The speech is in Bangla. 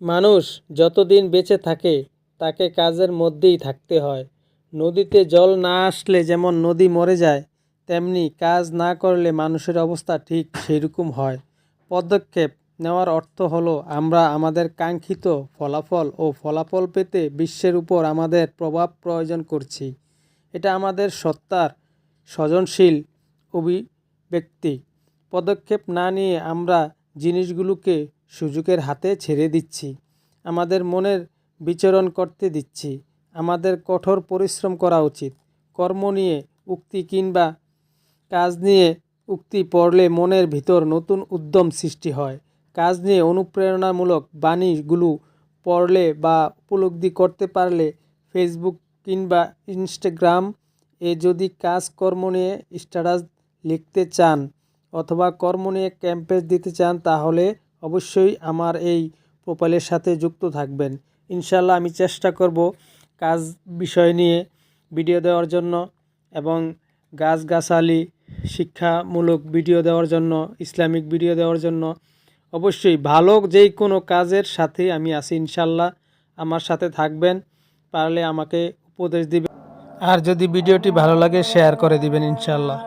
মানুষ যতদিন বেঁচে থাকে তাকে কাজের মধ্যেই থাকতে হয়। নদীতে জল না আসলে যেমন নদী মরে যায়, তেমনি কাজ না করলে মানুষের অবস্থা ঠিক সেইরকম হয়। পদক্ষেপ নেওয়ার অর্থ হলো আমরা আমাদের কাঙ্ক্ষিত ফলাফল পেতে বিশ্বের উপর আমাদের প্রভাব প্রয়োজন করছি। এটা আমাদের সত্তার সৃজনশীল অভিব্যক্তি। পদক্ষেপ না নিয়ে আমরা জিনিসগুলোকে সুযোগের হাতে ছেড়ে দিচ্ছি, আমাদের মনের বিচরণ করতে দিচ্ছি। আমাদের কঠোর পরিশ্রম করা উচিত। কর্ম নিয়ে উক্তি কিংবা কাজ নিয়ে উক্তি পড়লে মনের ভিতর নতুন উদ্যম সৃষ্টি হয়। কাজ নিয়ে অনুপ্রেরণামূলক বাণীগুলো পড়লে বা উপলব্ধি করতে পারলে ফেসবুক কিংবা ইনস্টাগ্রাম যদি কাজকর্ম নিয়ে স্ট্যাটাস লিখতে চান অথবা কর্ম নিয়ে ক্যাম্পেজ দিতে চান, তাহলে অবশ্যই আমার এই প্রোফাইলের সাথে যুক্ত থাকবেন। ইনশাল্লাহ আমি চেষ্টা করব কাজ বিষয় নিয়ে ভিডিও দেওয়ার জন্য এবং গাছগাছালি শিক্ষামূলক ভিডিও দেওয়ার জন্য, ইসলামিক ভিডিও দেওয়ার জন্য। অবশ্যই ভালো যেই কোনো কাজের সাথে আমি আছি ইনশাল্লাহ। আমার সাথে থাকবেন, পারলে আমাকে উপদেশ দিবেন, আর যদি ভিডিওটি ভালো লাগে শেয়ার করে দিবেন ইনশাল্লাহ।